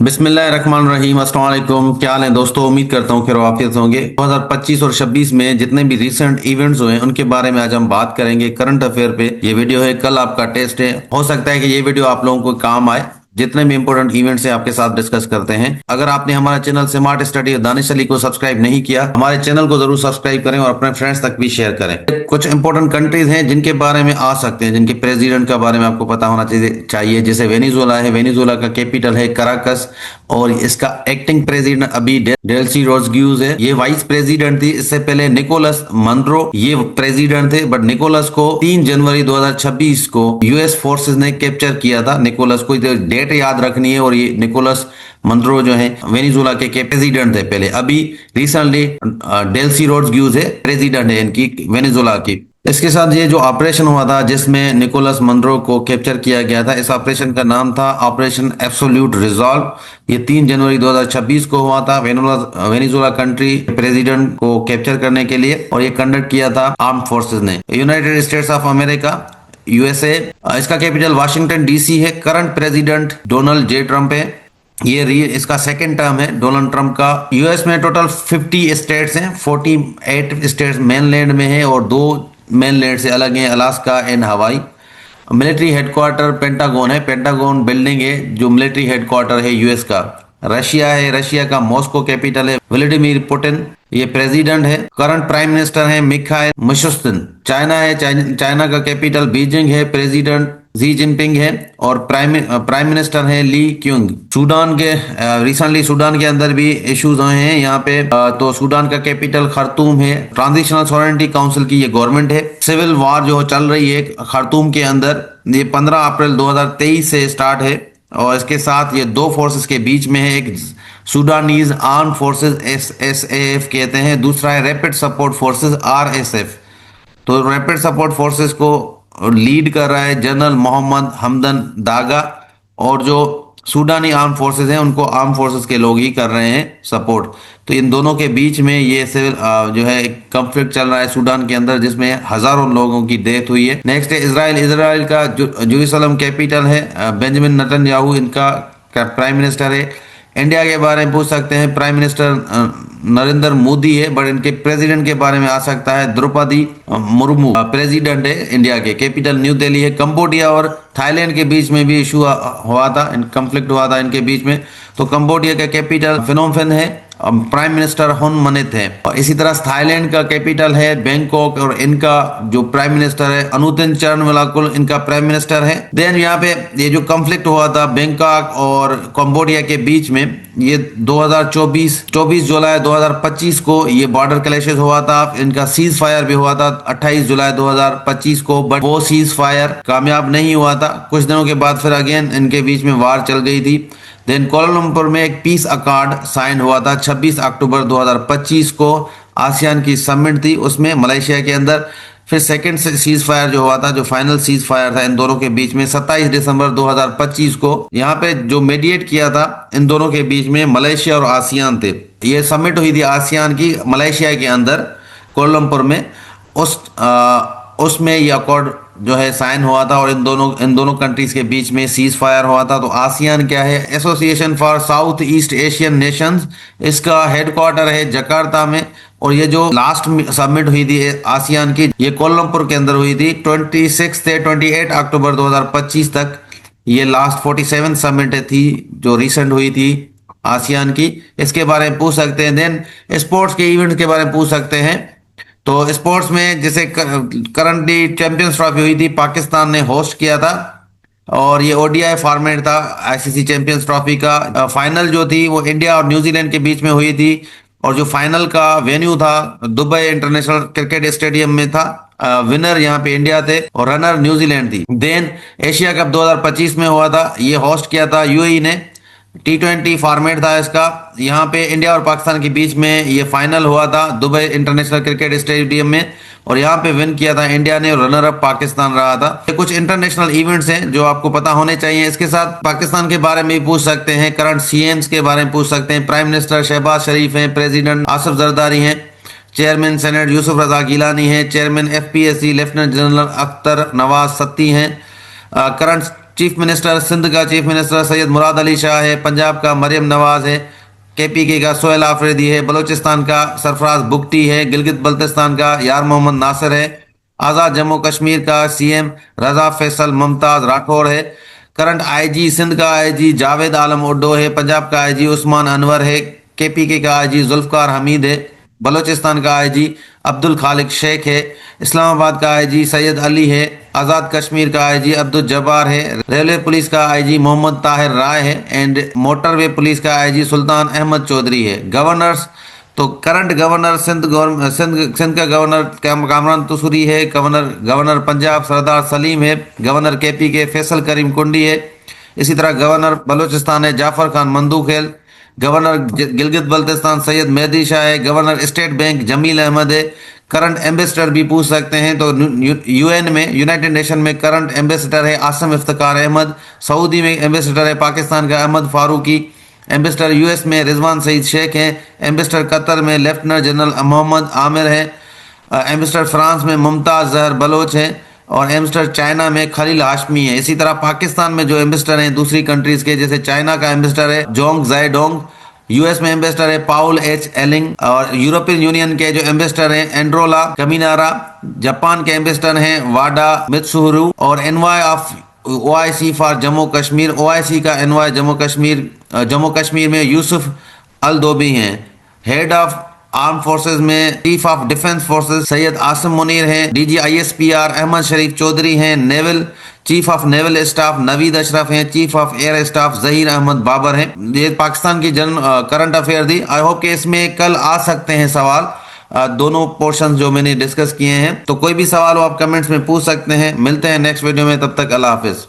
बिस्मिल्लाहिर्रहमानिर्रहीम, अस्सलाम वालेकुम। क्या हाल है दोस्तों? उम्मीद करता हूँ खैर आफियत से होंगे। 2025 और 26 में जितने भी रिसेंट इवेंट्स हुए उनके बारे में आज हम बात करेंगे। करंट अफेयर पे ये वीडियो है, कल आपका टेस्ट है। हो सकता है कि ये वीडियो आप लोगों को काम आए। जितने भी इंपॉर्टेंट इवेंट्स है आपके साथ डिस्कस करते हैं। अगर आपने हमारा चैनल स्मार्ट स्टडी और दानिश अली को सब्सक्राइब नहीं किया, हमारे चैनल को जरूर सब्सक्राइब करें और अपने फ्रेंड्स तक भी शेयर करें। कुछ इंपॉर्टेंट कंट्रीज हैं जिनके बारे में आ सकते हैं, जिनके प्रेसिडेंट के बारे में आपको पता होना चाहिए। जैसे वेनेजुएला है, वेनेजुएला का कैपिटल है कराकस और इसका एक्टिंग प्रेसिडेंट अभी डेल्सी रोड्रिग्यूज है। ये वाइस प्रेसिडेंट थी। इससे पहले निकोलस मंद्रो ये प्रेसिडेंट थे, बट निकोलस को 3 जनवरी 2026 को यूएस फोर्सेस ने कैप्चर किया था। निकोलस को डेट याद रखनी है। और ये निकोलस मंद्रो जो है वेनेजुएला के प्रेसिडेंट थे पहले। अभी रिसेंटली डेल्सी रोड्रिग्यूज है प्रेसिडेंट है इनकी वेनेजुएला की। इसके साथ ये जो ऑपरेशन हुआ था जिसमें निकोलस मंद्रो को कैप्चर किया गया था, इस ऑपरेशन का नाम था ऑपरेशन एब्सोल्यूट रिजॉल्व। ये 3 जनवरी 2026 को हुआ था वेनेजुएला कंट्री प्रेसिडेंट को कैप्चर करने के लिए। और ये कंडक्ट किया था आर्म फोर्सेस ने। United states of America USA, इसका कैपिटल वाशिंगटन डीसी है। Current president Donald J Trump है। ये इसका सेकेंड टर्म है डोनाल्ड ट्रंप का। यूएस में टोटल 50 स्टेट्स हैं। 48 स्टेट्स मेनलैंड में है और 2 मेनलैंड से अलग हैं, अलास्का एंड हवाई। मिलिट्री हेडक्वार्टर पेंटागन है। पेंटागन बिल्डिंग है जो मिलिट्री हेडक्वार्टर है यूएस का। रशिया है, रशिया का मॉस्को कैपिटल है। व्लादिमीर पुतिन ये प्रेसिडेंट है। करंट प्राइम मिनिस्टर है मिखाइल मिशुस्तिन। चाइना है, चाइना का कैपिटल बीजिंग है। प्रेसिडेंट जी जिनपिंग है और प्राइम मिनिस्टर है ली क्यूंग। सूडान के रिसेंटली सूडान के अंदर भी इश्यूज हुए हैं यहाँ पे। तो सूडान का कैपिटल खर्तूम है। ट्रांजिशनल सॉवरेनिटी काउंसिल की ये गवर्नमेंट है। सिविल वॉर जो चल रही है खर्तूम के अंदर, ये 15 अप्रैल 2023 से स्टार्ट है। और इसके साथ ये 2 फोर्सेस के बीच में है। एक सूडानीज आर्म फोर्सेस SSAF कहते हैं, दूसरा है रैपिड सपोर्ट फोर्सेस RSF। तो रैपिड सपोर्ट फोर्सेस को लीड कर रहा है जनरल मोहम्मद हमदन दागा। और जो सूडानी आर्म फोर्सेस हैं उनको आर्म फोर्सेस के लोग ही कर रहे हैं सपोर्ट। तो इन दोनों के बीच में ये सिविल जो है कंफ्लिक्ट चल रहा है सूडान के अंदर, जिसमें हजारों लोगों की डेथ हुई है। नेक्स्ट है इजराइल का जेरूसलम कैपिटल है। बेंजामिन नेतन्याहू इनका प्राइम मिनिस्टर है। इंडिया के बारे में पूछ सकते हैं, प्राइम मिनिस्टर नरेंद्र मोदी है, बट इनके प्रेसिडेंट के बारे में आ सकता है द्रौपदी मुर्मू प्रेसिडेंट है इंडिया के। कैपिटल न्यू दिल्ली है। कंबोडिया और थाईलैंड के बीच में भी इशू हुआ था, कंफ्लिक्ट हुआ था इनके बीच में। तो कंबोडिया का कैपिटल फिनोम पेन है। प्राइम मिनिस्टर हुन मनित है। और इसी तरह थाईलैंड का कैपिटल है बैंकॉक और इनका जो प्राइम मिनिस्टर है अनुतिन चरणवलाकुल इनका प्राइम मिनिस्टर है। देन यहाँ पे ये जो कंफ्लिक्ट हुआ था बैंकॉक और कंबोडिया के बीच में, ये 24 जुलाई 2025 को ये बॉर्डर क्लैशेस हुआ था। इनका सीज फायर भी हुआ था 28 जुलाई 2025 को, बट वो सीज फायर कामयाब नहीं हुआ था। कुछ दिनों के बाद फिर अगेन इनके बीच में वार चल गई थी। देन कोलालमपुर में एक पीस अकॉर्ड साइन हुआ था 26 अक्टूबर 2025 को। आसियान की समिट थी उसमें मलेशिया के अंदर। फिर सेकंड सीज फायर जो हुआ था, जो फाइनल सीज फायर था इन दोनों के बीच में 27 दिसंबर 2025 को। यहाँ पे जो मीडिएट किया था इन दोनों के बीच में मलेशिया और आसियान थे। ये समिट हुई थी आसियान की मलेशिया के अंदर कोलालमपुर में। उसमें ये अकॉर्ड जो है साइन हुआ था और इन दोनों कंट्रीज के बीच में सीज फायर हुआ था। तो आसियान क्या है? Association for south east Asian Nations. इसका हेडक्वार्टर है जकार्ता में। और ये जो लास्ट समिट हुई थी आसियान की, ये कोलमपुर के अंदर हुई थी 26 से 28 अक्टूबर 2025 तक। ये लास्ट 47 समिट थी जो रिसेंट हुई थी आसियान की। इसके बारे में पूछ सकते हैं। देन स्पोर्ट्स के इवेंट के बारे में पूछ सकते हैं। तो स्पोर्ट्स में जैसे करंटली चैंपियंस ट्रॉफी हुई थी, पाकिस्तान ने होस्ट किया था और ये ODI फॉर्मेट था ICC चैंपियंस ट्रॉफी का। फाइनल जो थी वो इंडिया और न्यूजीलैंड के बीच में हुई थी और जो फाइनल का वेन्यू था दुबई इंटरनेशनल क्रिकेट स्टेडियम में था। विनर यहाँ पे इंडिया थे और रनर न्यूजीलैंड थी। देन एशिया कप 2025 में हुआ था, ये होस्ट किया था UAE ने। T20 फॉर्मेट था इसका। यहाँ पे इंडिया और पाकिस्तान के बीच में ये फाइनल हुआ था दुबई इंटरनेशनल क्रिकेट स्टेडियम में और यहाँ पे विन किया था इंडिया ने और रनर अप पाकिस्तान रहा था। ये कुछ इंटरनेशनल इवेंट्स हैं जो आपको पता होने चाहिए। इसके साथ पाकिस्तान के बारे में भी पूछ सकते हैं, करंट CMs के बारे में पूछ सकते हैं। प्राइम मिनिस्टर शहबाज शरीफ हैं, प्रेसिडेंट आसिफ जरदारी हैं, चेयरमैन सेनेट यूसुफ रजा गिलानी है, chairman FPSC lieutenant general Akhtar Nawaz Satti हैं। करंट चीफ मिनिस्टर सिंध का चीफ मिनिस्टर सैयद मुराद अली शाह है। पंजाब का मरियम नवाज है। KPK का सोहेल आफरीदी है। बलूचिस्तान का सरफराज बुगटी है। गिलगित बल्तिस्तान का यार मोहम्मद नासिर है। आज़ाद जम्मू कश्मीर का CM रजा फैसल मुमताज राठौर है। करंट IG सिंध का IG जावेद आलम उड्डो है। पंजाब का IG उस्मान अनवर है। KPK का IG जुल्फकार हमीद है। बलूचिस्तान का IG अब्दुल खालिक शेख है। इस्लामाबाद का IG सैयद अली है। आज़ाद कश्मीर का IG अब्दुल जब्बार है। रेलवे पुलिस का IG मोहम्मद ताहिर राय है एंड मोटरवे पुलिस का IG सुल्तान अहमद चौधरी है। गवर्नर्स तो करंट गवर्नर सिंध का गवर्नर कामरान तुसरी है। गवर्नर पंजाब सरदार सलीम है। गवर्नर KPK फैसल करीम कुंडी है। इसी तरह गवर्नर बलूचिस्तान है जाफर खान मंदूखेल। गवर्नर गिलगित बल्तिस्तान सैयद मेहदी शाह है। Governor state bank Jameel Ahmad है। करंट एम्बेसडर भी पूछ सकते हैं तो UN में यूनाइटेड नेशन में करंट एम्बेसडर है आसिम इफ्तिकार अहमद। सऊदी में एम्बेसडर है पाकिस्तान का अहमद फारूकी। एम्बेसडर US में रिजवान सईद शेख हैं। एम्बेसडर कतर में लेफ्टिनेंट जनरल मोहम्मद आमिर है। एम्बेसडर फ्रांस में मुमताज़ जहर बलोच हैं और एम्बेसडर चाइना में खलील हाशमी है। इसी तरह पाकिस्तान में जो एम्बेसडर हैं दूसरी कंट्रीज के, जैसे चाइना का एम्बेसडर है जोंग जायडोंग। US में एम्बेसडर है पाउल H एलिंग और यूरोपियन यूनियन के जो एम्बेसडर हैं एंड्रोला कमिनारा। जापान के एम्बेसडर हैं वाडा मित्सुहरु और envoy of OIC for Jammu Kashmir. OIC का एनवाय जम्मू कश्मीर में यूसुफ अल दोबी हैं। हेड ऑफ आर्म फोर्सेस में chief of defence forces Syed Asim Munir हैं। DG ISPR अहमद शरीफ चौधरी हैं। Naval chief of naval staff Naveed Ashraf हैं। Chief of air staff Zaheer Ahmed Babar हैं। ये पाकिस्तान की करंट अफेयर थी। आई होप कि इसमें कल आ सकते हैं सवाल, दोनों पोर्शन जो मैंने डिस्कस किए हैं। तो कोई भी सवाल हो आप कमेंट्स में पूछ सकते हैं। मिलते हैं नेक्स्ट वीडियो में, तब तक अल्लाह हाफिज।